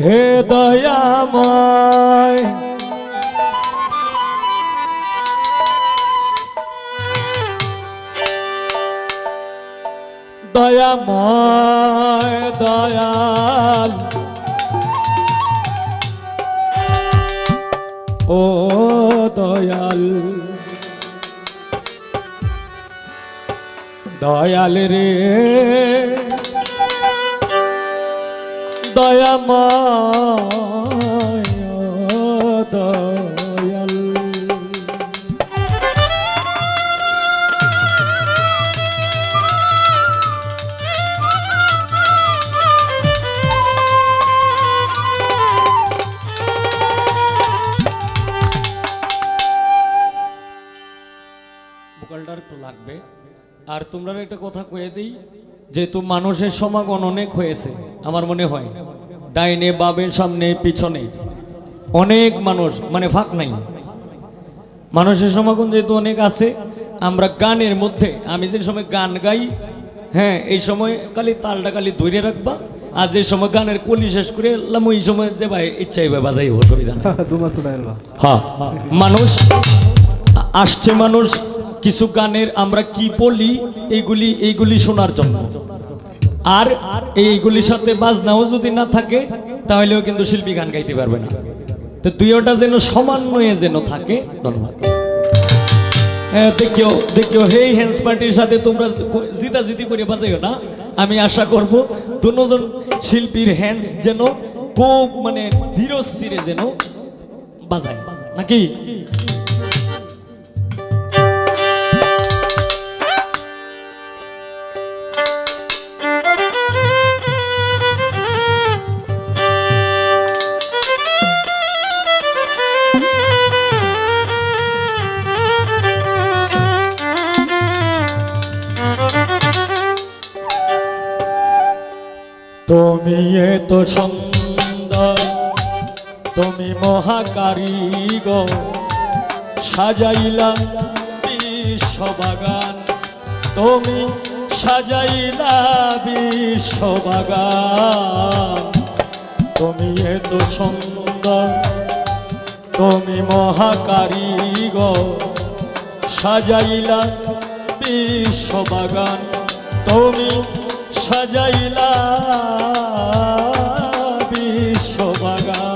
হে দয়াময় দয়াময় দয়াল ও দয়াল দয়াল রে দয়াময় দয়াল ভোকালটার একটু লাগবে। আর তোমরা একটা কথা কয়ে দিই, যেহেতু মানুষের সমাগম অনেক হয়েছে, আমার মনে হয় ডাইনে বামে সামনে পিছনে অনেক মানুষ, মানে ফাঁক নাই, মানুষের সমাগম যেহেতু অনেক আছে, আমরা গানের মধ্যে আমি যে সময় গান গাই, হ্যাঁ এই সময় খালি তালটা খালি ধরে রাখবা, আর যে সময় গানের কলি শেষ করে এলাম ওই সময় যে ভাই ইচ্ছা এবার বাজাই অসুবিধা না। হ্যাঁ মানুষ আসছে, মানুষ কিছু গানের আমরা কি বলি এইগুলি শোনার জন্য, আর এইগুলির সাথে বাজনাও যদি না থাকে তাহলেও কিন্তু শিল্পী গান গাইতে পারবে না। তো দুইটা যেন সমন্বয়ে যেন থাকে। ধন্যবাদ। দেখিও দেখিও হেই হ্যান্স পার্টির সাথে তোমরা জিতাজিতি করে বাজাইও না। আমি আশা করব দুজন শিল্পীর হ্যান্স যেন খুব মানে ধীর স্থিরে যেন বাজায়, নাকি? তুমি এত সুন্দর, তুমি মহাকারিগর, সাজাইলা বিশ্ববাগান, তুমি সাজাইলা বিশ্ববাগান। তুমি এত সুন্দর, তুমি মহাকারিগর, সাজাইলা বিশ্ববাগান, তুমি সাজাইলা বিশ্ববাগান।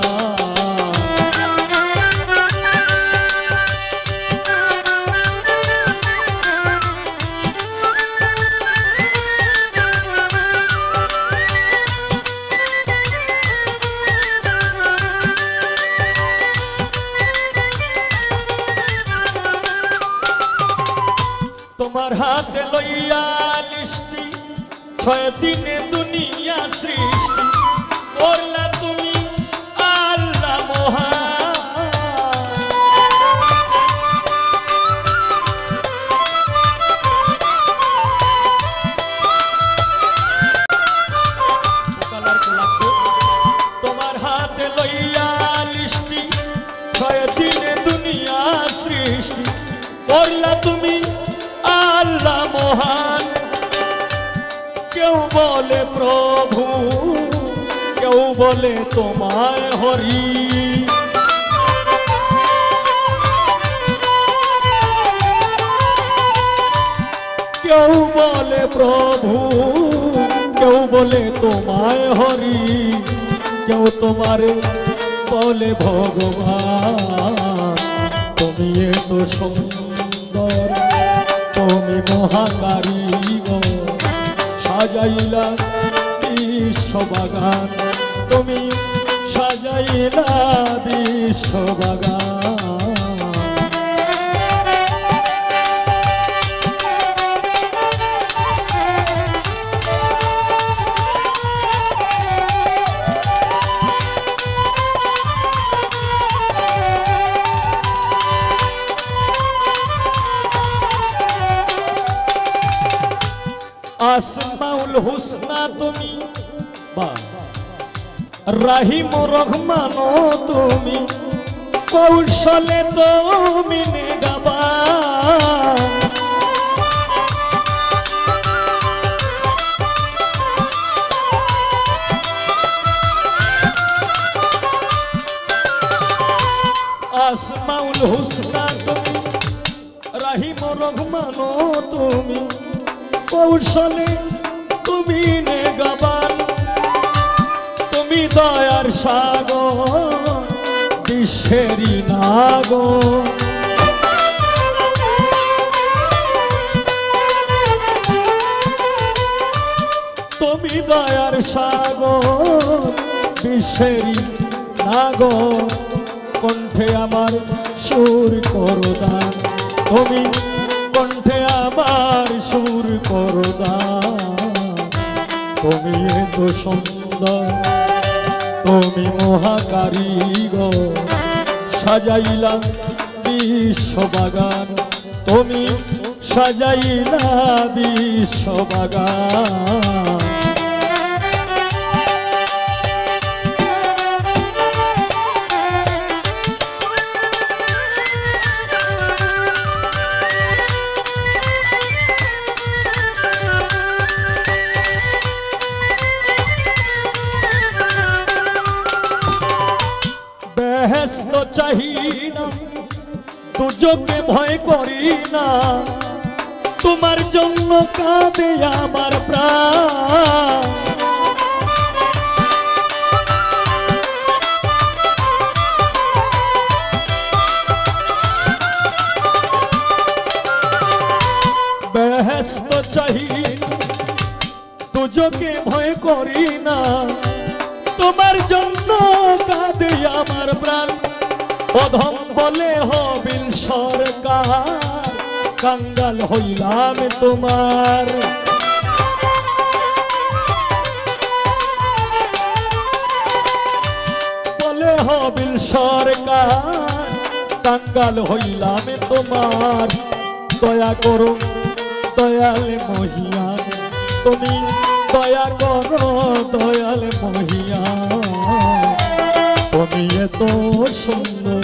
তোমার হাতে লইয়া লিষ্টি, 6 দিনে দুনিয়া সৃষ্টি করলা তুমি আল্লাহ মহান। তোমার হাতে লইয়া লিষ্টি, 6 দিনে দুনিয়া সৃষ্টি করলা তুমি আল্লাহ মহান। কেউ বলে প্রভু, কেউ বলে তোমায় হরি, কেউ বলে প্রভু, কেউ বলে তোমায় হরি, কেউ তোমারে বলে ভগবান। তুমি এত সুন্দর, তুমি মহাকারিগর, সাজাইলা বিশ্ববাগান, তুমি সাজাইলা বিশ্ববাগান। আসমাউল হুসনা তুমি, রাহিম রহমান তুমি, কৌশলে তুমি নেগাবান। রাহিম রহমান তুমি কৌশলে, তুমি নেগাবান, তুমি দয়ার সাগর বিশ্বেরই নাগর। তুমি দয়ার সাগর বিশ্বেরই নাগর, কণ্ঠে আমার সুর করো দান, তুমি কণ্ঠে আমার সুর করো দান। তুমি এত সুন্দর, তুমি মহাকারিগর, সাজাইলা বিশ্ববাগান, তুমি সাজাইলা বিশ্ববাগান। বেহেশত চাহি না, দুজকে ভয় করি না, তোমার জন্য কাঁদে আমার প্রাণ। বেহেশত চাহি না, দুজকে ভয় করি না, তোমার জন্য কাঁদে আমার প্রাণ। অধম বলে হবিল সরকার, কাঙ্গাল হইলাম তোমার। বলে হবিল সরকার, কাঙ্গাল হইলাম তোমার। দয়া করো দয়াল মহিয়ান, তুমি দয়া করো দয়াল মহিয়ান। তুমি এত সুন্দর,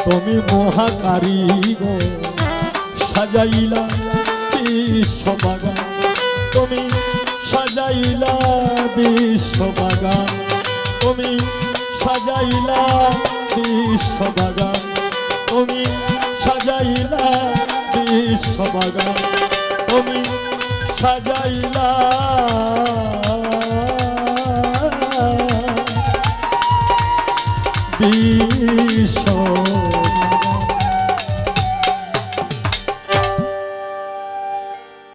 তুমি মহাকারিগর, সাজাইলা বিশ্ববাগান, তুমি সাজাইলা বিশ্ববাগান, তুমি সাজাইলা বিশ্ববাগান, তুমি সাজাইলা বিশ্ববাগান, তুমি সাজাইলা বিশ্ব